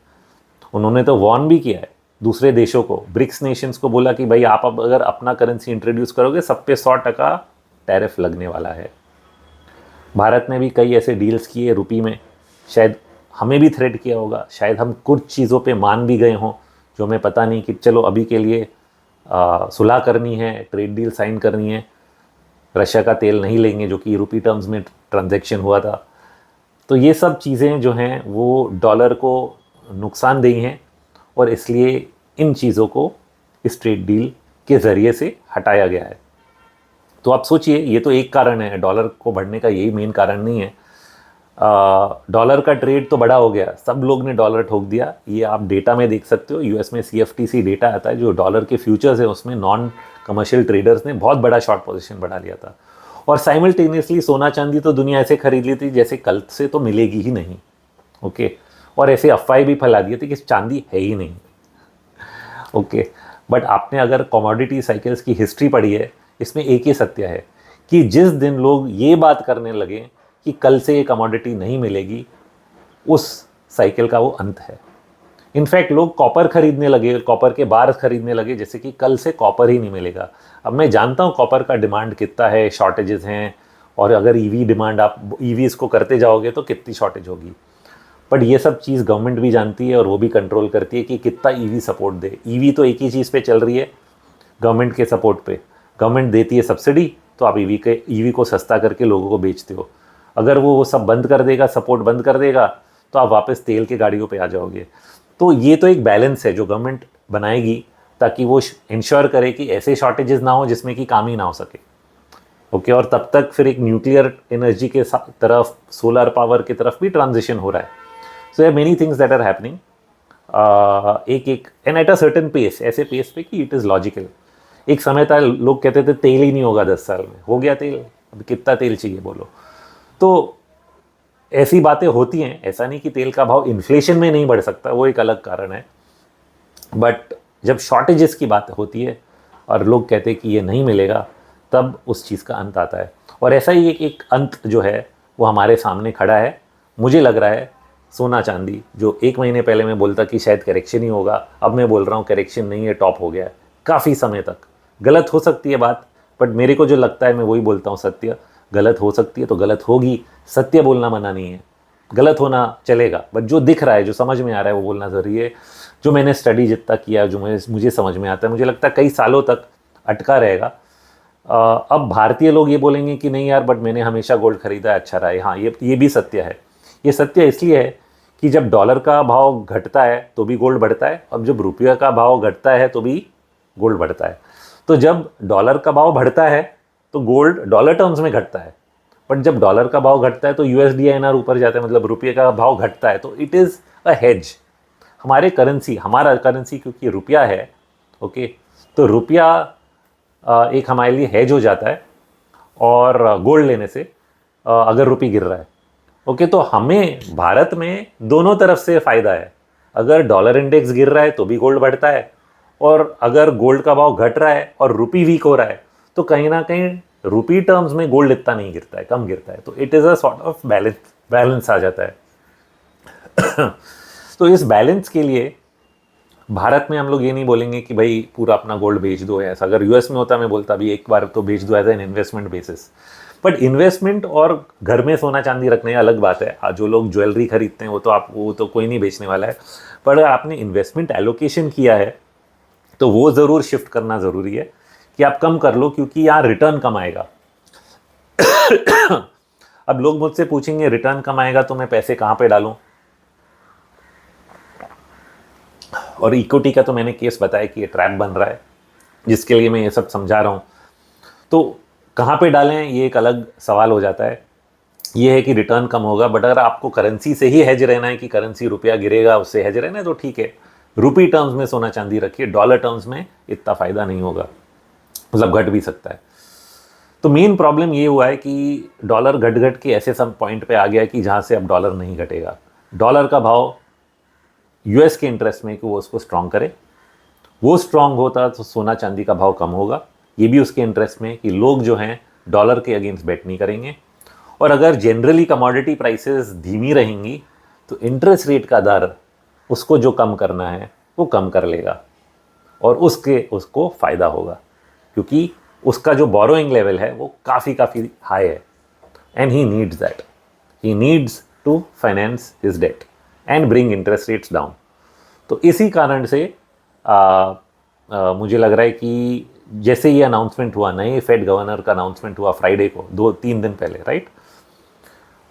उन्होंने तो वार्न भी किया है दूसरे देशों को, ब्रिक्स नेशंस को बोला कि भाई आप अब अगर अपना करेंसी इंट्रोड्यूस करोगे सब पे 100% टैरिफ लगने वाला है। भारत ने भी कई ऐसे डील्स किए रुपी में, शायद हमें भी थ्रेट किया होगा, शायद हम कुछ चीज़ों पे मान भी गए हों जो हमें पता नहीं कि चलो अभी के लिए सुलह करनी है, ट्रेड डील साइन करनी है, रशिया का तेल नहीं लेंगे जो कि रुपी टर्म्स में ट्रांजैक्शन हुआ था। तो ये सब चीज़ें जो हैं वो डॉलर को नुकसानदेह हैं और इसलिए इन चीज़ों को इस ट्रेड डील के ज़रिए से हटाया गया है। तो आप सोचिए, ये तो एक कारण है, डॉलर को बढ़ने का यही मेन कारण नहीं है। डॉलर का ट्रेड तो बड़ा हो गया, सब लोग ने डॉलर ठोक दिया। ये आप डेटा में देख सकते हो, यूएस में CFTC डेटा आता है जो डॉलर के फ्यूचर्स है, उसमें नॉन कमर्शियल ट्रेडर्स ने बहुत बड़ा शॉर्ट पोजीशन बढ़ा लिया था। और साइमल्टेनियसली सोना चांदी तो दुनिया ऐसे खरीद ली थी जैसे कल से तो मिलेगी ही नहीं। ओके, और ऐसे अफवाहें भी फैला दिए थे कि चांदी है ही नहीं। ओके, बट आपने अगर कमोडिटी साइकिल्स की हिस्ट्री पढ़ी है, इसमें एक ही सत्य है कि जिस दिन लोग ये बात करने लगे कि कल से ये कमोडिटी नहीं मिलेगी, उस साइकिल का वो अंत है। इनफैक्ट लोग कॉपर खरीदने लगे, कॉपर के बार खरीदने लगे जैसे कि कल से कॉपर ही नहीं मिलेगा। अब मैं जानता हूँ कॉपर का डिमांड कितना है, शॉर्टेजेस हैं, और अगर ईवी डिमांड, आप ईवी इसको करते जाओगे तो कितनी शॉर्टेज होगी। बट ये सब चीज़ गवर्नमेंट भी जानती है और वो भी कंट्रोल करती है कि कितना ईवी सपोर्ट दे। ईवी तो एक ही चीज़ पे चल रही है, गवर्नमेंट के सपोर्ट पे। गवर्नमेंट देती है सब्सिडी, तो आप ईवी को सस्ता करके लोगों को बेचते हो। अगर वो सब बंद कर देगा, सपोर्ट बंद कर देगा, तो आप वापस तेल के गाड़ियों पे आ जाओगे। तो ये तो एक बैलेंस है जो गवर्नमेंट बनाएगी ताकि वो इंश्योर करे कि ऐसे शॉर्टेजेस ना हो जिसमें कि काम ही ना हो सके। ओके, और तब तक फिर एक न्यूक्लियर एनर्जी के तरफ, सोलर पावर की तरफ भी ट्रांजिशन हो रहा है। So there many things that are happening एक and at a certain pace, ऐसे पेस पे कि इट इज़ लॉजिकल। एक समय था लोग कहते थे तेल ही नहीं होगा 10 साल में, हो गया तेल। अब कितना तेल चाहिए बोलो। तो ऐसी बातें होती हैं, ऐसा नहीं कि तेल का भाव इन्फ्लेशन में नहीं बढ़ सकता, वो एक अलग कारण है। बट जब शॉर्टेजेस की बात होती है और लोग कहते हैं कि ये नहीं मिलेगा, तब उस चीज़ का अंत आता है। और ऐसा ही एक अंत जो है वो हमारे सामने खड़ा है। मुझे लग रहा है सोना चांदी, जो 1 महीने पहले मैं बोलता कि शायद करेक्शन ही होगा, अब मैं बोल रहा हूँ करेक्शन नहीं है, टॉप हो गया है। काफ़ी समय तक गलत हो सकती है बात, बट मेरे को जो लगता है मैं वही बोलता हूँ, सत्य। गलत हो सकती है तो गलत होगी, सत्य बोलना मना नहीं है। गलत होना चलेगा, बट जो दिख रहा है, जो समझ में आ रहा है वो बोलना ज़रूरी है। जो मैंने स्टडी जितना किया, जो मुझे समझ में आता है, मुझे लगता है कई सालों तक अटका रहेगा। अब भारतीय लोग ये बोलेंगे कि नहीं यार, बट मैंने हमेशा गोल्ड खरीदा है, अच्छा रहा है। हाँ, ये भी सत्य है। ये सत्य इसलिए है कि जब डॉलर का भाव घटता है तो भी गोल्ड बढ़ता है, और जब रुपये का भाव घटता है तो भी गोल्ड बढ़ता है। तो जब डॉलर का भाव बढ़ता है तो गोल्ड डॉलर टर्म्स में घटता है, बट जब डॉलर का भाव घटता है तो USD INR ऊपर जाता है, मतलब रुपये का भाव घटता है। तो इट इज़ अ हेज। हमारा करेंसी क्योंकि रुपया है, ओके, तो रुपया एक हमारे लिए हेज हो जाता है। और गोल्ड लेने से अगर रुपये गिर रहा है, ओके, तो हमें भारत में दोनों तरफ से फ़ायदा है। अगर डॉलर इंडेक्स गिर रहा है तो भी गोल्ड बढ़ता है, और अगर गोल्ड का भाव घट रहा है और रुपी वीक हो रहा है तो कहीं ना कहीं रुपी टर्म्स में गोल्ड इतना नहीं गिरता है, कम गिरता है। तो it is a sort of balance आ जाता है। तो इस बैलेंस के लिए भारत में हम लोग ये नहीं बोलेंगे कि भाई पूरा अपना गोल्ड बेच दो ऐसा। अगर US में होता मैं बोलता अभी एक बार तो बेच दो as an investment basis. But investment और घर में सोना चांदी रखने अलग बात है। जो लोग ज्वेलरी खरीदते हैं वो तो कोई नहीं बेचने वाला है। पर अगर आपने इन्वेस्टमेंट एलोकेशन किया है तो वो ज़रूर शिफ्ट करना ज़रूरी है कि आप कम कर लो, क्योंकि यहाँ रिटर्न कम आएगा। अब लोग मुझसे पूछेंगे रिटर्न कम आएगा तो मैं पैसे कहाँ पे डालूं, और इक्विटी का तो मैंने केस बताया कि ये ट्रैप बन रहा है, जिसके लिए मैं ये सब समझा रहा हूँ। तो कहाँ पे डालें ये एक अलग सवाल हो जाता है। ये है कि रिटर्न कम होगा, बट अगर आपको करेंसी से ही हेज रहना है कि करेंसी रुपया गिरेगा उससे हेज रहना है तो ठीक है, रुपी टर्म्स में सोना चांदी रखिए। डॉलर टर्म्स में इतना फ़ायदा नहीं होगा, मतलब घट भी सकता है। तो मेन प्रॉब्लम ये हुआ है कि डॉलर घट के ऐसे सब पॉइंट पे आ गया कि जहाँ से अब डॉलर नहीं घटेगा। डॉलर का भाव यूएस के इंटरेस्ट में कि वो उसको स्ट्रॉन्ग करे। वो स्ट्रॉन्ग होता तो सोना चांदी का भाव कम होगा। ये भी उसके इंटरेस्ट में कि लोग जो हैं डॉलर के अगेंस्ट बेट नहीं करेंगे। और अगर जनरली कमोडिटी प्राइसेस धीमी रहेंगी तो इंटरेस्ट रेट का दर उसको जो कम करना है वो कम कर लेगा और उसको फ़ायदा होगा, क्योंकि उसका जो बोरोइंग लेवल है वो काफ़ी हाई है and he needs that, he needs to finance his debt and bring interest rates down. तो इसी कारण से मुझे लग रहा है कि जैसे ये अनाउंसमेंट हुआ, नए फेड गवर्नर का अनाउंसमेंट हुआ फ्राइडे को, 2-3 दिन पहले, राइट,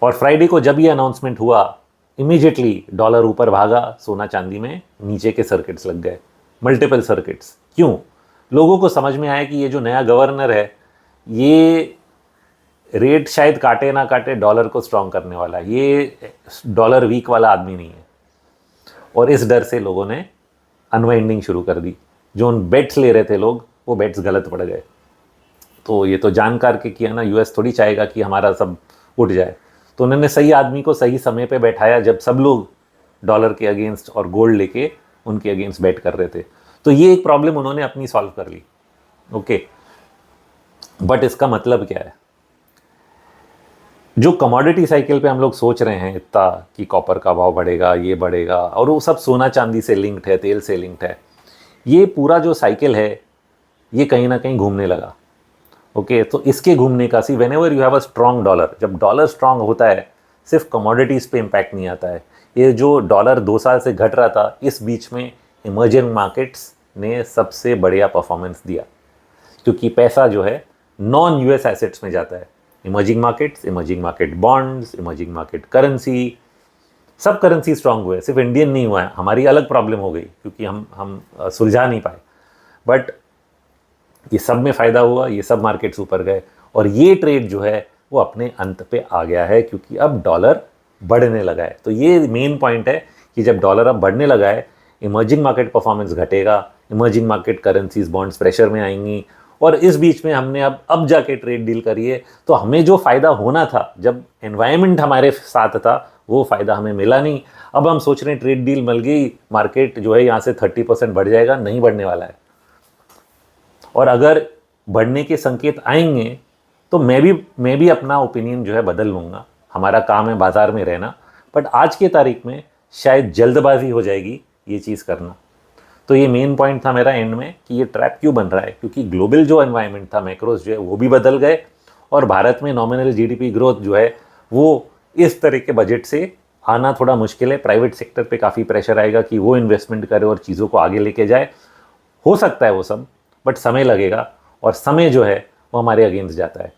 और फ्राइडे को जब ये अनाउंसमेंट हुआ इमीडिएटली डॉलर ऊपर भागा, सोना चांदी में नीचे के सर्किट्स लग गए, मल्टीपल सर्किट्स। क्यों? लोगों को समझ में आया कि ये जो नया गवर्नर है ये रेट शायद काटे ना काटे डॉलर को स्ट्रॉन्ग करने वाला है, ये डॉलर वीक वाला आदमी नहीं है। और इस डर से लोगों ने अनवाइंडिंग शुरू कर दी। जो उन बेट्स ले रहे थे लोग, वो बेट्स गलत पड़ गए। तो ये तो जानकार के किया ना, यूएस थोड़ी चाहेगा कि हमारा सब उठ जाए। तो उन्होंने सही आदमी को सही समय पे बैठाया जब सब लोग डॉलर के अगेंस्ट और गोल्ड लेके उनके अगेंस्ट बैट कर रहे थे। तो ये एक प्रॉब्लम उन्होंने अपनी सॉल्व कर ली। ओके, बट इसका मतलब क्या है? जो कमोडिटी साइकिल पे हम लोग सोच रहे हैं इतना कि कॉपर का भाव बढ़ेगा, ये बढ़ेगा, और वो सब सोना चांदी से लिंक्ड है, तेल से लिंक्ड है, ये पूरा जो साइकिल है ये कहीं ना कहीं घूमने लगा। ओके, तो इसके घूमने का, सी whenever you have a strong dollar, जब डॉलर स्ट्रॉन्ग होता है सिर्फ कमोडिटीज़ पे इम्पैक्ट नहीं आता है। ये जो डॉलर 2 साल से घट रहा था, इस बीच में इमर्जिंग मार्केट्स ने सबसे बढ़िया परफॉर्मेंस दिया, क्योंकि पैसा जो है नॉन यूएस एसेट्स में जाता है। Emerging markets, emerging market bonds, emerging market currency, सब करेंसी स्ट्रांग हुए, सिर्फ इंडियन नहीं हुआ है। हमारी अलग प्रॉब्लम हो गई क्योंकि हम सुलझा नहीं पाए, बट ये सब में फ़ायदा हुआ, ये सब मार्केट्स ऊपर गए। और ये ट्रेड जो है वो अपने अंत पे आ गया है, क्योंकि अब डॉलर बढ़ने लगा है। तो ये मेन पॉइंट है कि जब डॉलर अब बढ़ने लगा है, इमर्जिंग मार्केट परफॉर्मेंस घटेगा, emerging market currencies bonds pressure में आएंगी। और इस बीच में हमने अब जाके ट्रेड डील करी है, तो हमें जो फ़ायदा होना था जब एनवायरनमेंट हमारे साथ था वो फ़ायदा हमें मिला नहीं। अब हम सोच रहे हैं ट्रेड डील मिल गई, मार्केट जो है यहाँ से 30% बढ़ जाएगा, नहीं बढ़ने वाला है। और अगर बढ़ने के संकेत आएंगे तो मैं भी अपना ओपिनियन जो है बदल लूँगा। हमारा काम है बाज़ार में रहना, बट आज के तारीख में शायद जल्दबाजी हो जाएगी ये चीज़ करना। तो ये मेन पॉइंट था मेरा एंड में कि ये ट्रैप क्यों बन रहा है, क्योंकि ग्लोबल जो एनवायरनमेंट था, मैक्रोज जो है वो भी बदल गए, और भारत में नॉमिनल जीडीपी ग्रोथ जो है वो इस तरह के बजट से आना थोड़ा मुश्किल है। प्राइवेट सेक्टर पे काफ़ी प्रेशर आएगा कि वो इन्वेस्टमेंट करे और चीज़ों को आगे लेके जाए। हो सकता है वो सब, बट समय लगेगा, और समय जो है वो हमारे अगेंस्ट जाता है।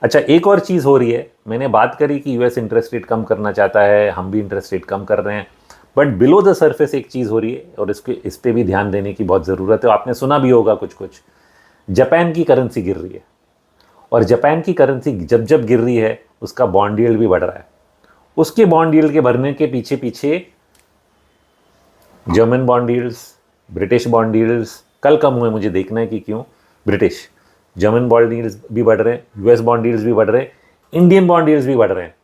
अच्छा, एक और चीज़ हो रही है, मैंने बात करी कि यूएस इंटरेस्ट रेट कम करना चाहता है, हम भी इंटरेस्ट रेट कम कर रहे हैं, बट बिलो द सरफेस एक चीज़ हो रही है और इस पे भी ध्यान देने की बहुत ज़रूरत है। आपने सुना भी होगा कुछ, जापान की करेंसी गिर रही है, और जापान की करेंसी जब गिर रही है उसका बॉन्ड यील्ड भी बढ़ रहा है। उसके बॉन्ड यील्ड के बढ़ने के पीछे German bond yields, British bond yields कल कम हुए, मुझे देखना है कि क्यों। ब्रिटिश, जर्मन बॉन्ड यील्ड्स भी बढ़ रहे हैं, यूएस बॉन्ड यील्ड्स भी बढ़ रहे हैं, इंडियन बॉन्ड यील्ड्स भी बढ़ रहे हैं।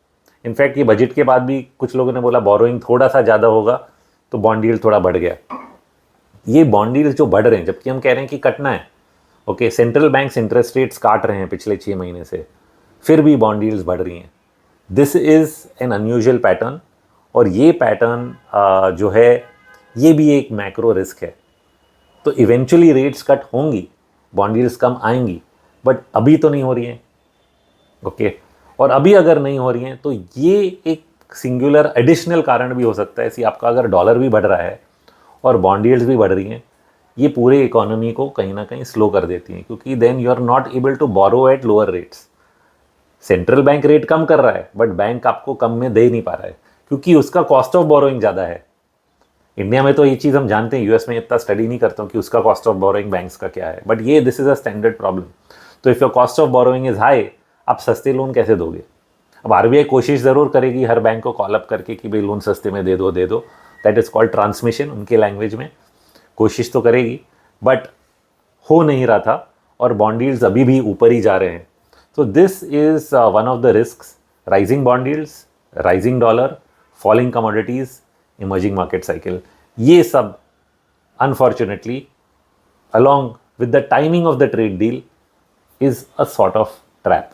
इनफैक्ट ये बजट के बाद भी कुछ लोगों ने बोला बोरोइंग थोड़ा सा ज़्यादा होगा तो बॉन्ड यील्ड थोड़ा बढ़ गया। ये बॉन्ड यील्ड जो बढ़ रहे हैं, जबकि हम कह रहे हैं कि कटना है, okay, central banks interest rates काट रहे हैं पिछले 6 महीने से, फिर भी बॉन्ड यील्ड्स बढ़ रही हैं। This is an unusual pattern, और ये पैटर्न जो है ये भी एक मैक्रो रिस्क है। तो इवेंचुअली रेट्स कट होंगी, बॉन्ड यील्ड्स कम आएंगी, बट अभी तो नहीं हो रही हैं, ओके। और अभी अगर नहीं हो रही हैं तो ये एक सिंगुलर एडिशनल कारण भी हो सकता है। आपका अगर डॉलर भी बढ़ रहा है और बॉन्ड यील्ड्स भी बढ़ रही हैं, ये पूरे इकोनॉमी को कहीं ना कहीं स्लो कर देती हैं, क्योंकि then you are not able to borrow at lower rates. Central bank rate कम कर रहा है, बट बैंक आपको कम में दे नहीं पा रहा है, क्योंकि उसका कॉस्ट ऑफ बोरोइंग ज़्यादा है। इंडिया में तो ये चीज़ हम जानते हैं, यूएस में इतना स्टडी नहीं करता हूँ कि उसका कॉस्ट ऑफ बोरोइंग बैंक्स का क्या है, बट ये this is a standard problem. तो if your cost of borrowing is high, आप सस्ते लोन कैसे दोगे? अब आरबीआई कोशिश ज़रूर करेगी हर बैंक को कॉल अप करके कि भाई लोन सस्ते में दे दो। दैट इज़ कॉल्ड ट्रांसमिशन उनके लैंग्वेज में, कोशिश तो करेगी, बट हो नहीं रहा था, और बॉन्ड यील्ड्स अभी भी ऊपर ही जा रहे हैं। तो this is one of the risks, rising bond yields, rising dollar, falling commodities, emerging market cycle. ये सब unfortunately along with the timing of the trade deal is a sort of trap.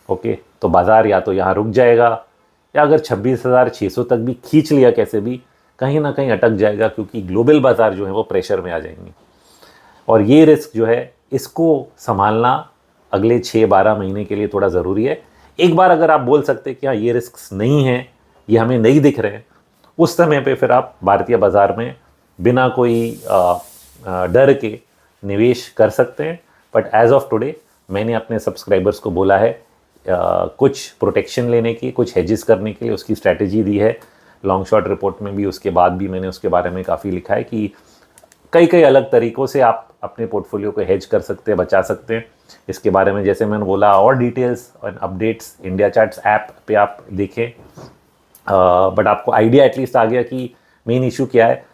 Okay तो बाज़ार या तो यहाँ रुक जाएगा या अगर 26,600 तक भी खींच लिया कैसे भी कहीं ना कहीं अटक जाएगा, क्योंकि ग्लोबल बाज़ार जो है वो प्रेशर में आ जाएंगे। और ये रिस्क जो है इसको संभालना अगले 6-12 महीने के लिए थोड़ा ज़रूरी है। एक बार अगर आप बोल सकते कि हाँ ये रिस्क नहीं है, ये हमें नहीं दिख रहे हैं, उस समय पे फिर आप भारतीय बाज़ार में बिना कोई डर के निवेश कर सकते हैं। बट एज ऑफ टुडे मैंने अपने सब्सक्राइबर्स को बोला है कुछ प्रोटेक्शन लेने की, कुछ हेजेस करने के लिए उसकी स्ट्रैटेजी दी है लॉन्ग शॉर्ट रिपोर्ट में भी। उसके बाद भी मैंने उसके बारे में काफ़ी लिखा है कि कई अलग तरीक़ों से आप अपने पोर्टफोलियो को हेज कर सकते हैं, बचा सकते हैं। इसके बारे में जैसे मैंने बोला और डिटेल्स और अपडेट्स इंडिया चार्ट्स ऐप पे आप देखें। बट आपको आइडिया एटलीस्ट आ गया कि मेन इशू क्या है।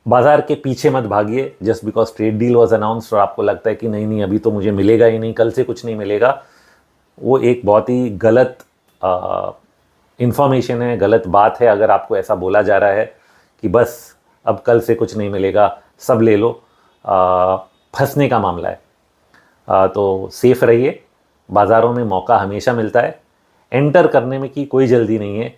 बाज़ार के पीछे मत भागिए just because trade deal was announced और आपको लगता है कि नहीं अभी तो मुझे मिलेगा ही नहीं, कल से कुछ नहीं मिलेगा। वो एक बहुत ही गलत इन्फॉर्मेशन है, गलत बात है। अगर आपको ऐसा बोला जा रहा है कि बस अब कल से कुछ नहीं मिलेगा, सब ले लो, फंसने का मामला है। तो सेफ रहिए, बाज़ारों में मौका हमेशा मिलता है, एंटर करने में की कोई जल्दी नहीं है,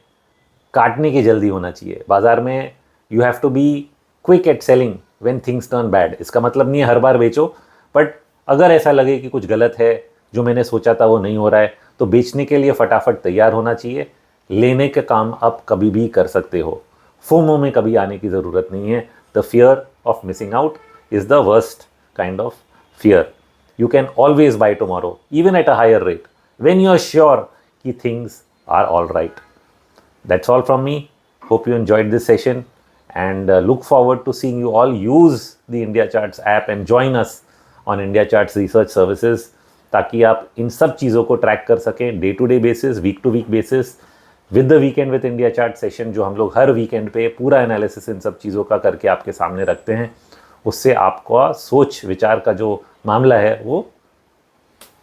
काटने की जल्दी होना चाहिए। बाज़ार में you have to be quick at selling when things turn bad. इसका मतलब नहीं है हर बार बेचो, बट अगर ऐसा लगे कि कुछ गलत है, जो मैंने सोचा था वो नहीं हो रहा है, तो बेचने के लिए फटाफट तैयार होना चाहिए। लेने का काम आप कभी भी कर सकते हो, फोमो में कभी आने की ज़रूरत नहीं है। The fear of missing out is the worst kind of fear. You can always buy tomorrow even at a higher rate when you are sure कि things are all right. That's all from me. Hope you enjoyed this session and look forward to seeing you all use the India Charts app and join us on India Charts Research Services, ताकि आप इन सब चीज़ों को track कर सकें day to day basis, week to week basis, with the weekend with India chart session जो हम लोग हर वीकेंड पे पूरा एनालिसिस इन सब चीज़ों का करके आपके सामने रखते हैं। उससे आपका सोच विचार का जो मामला है वो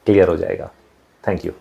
क्लियर हो जाएगा। Thank you.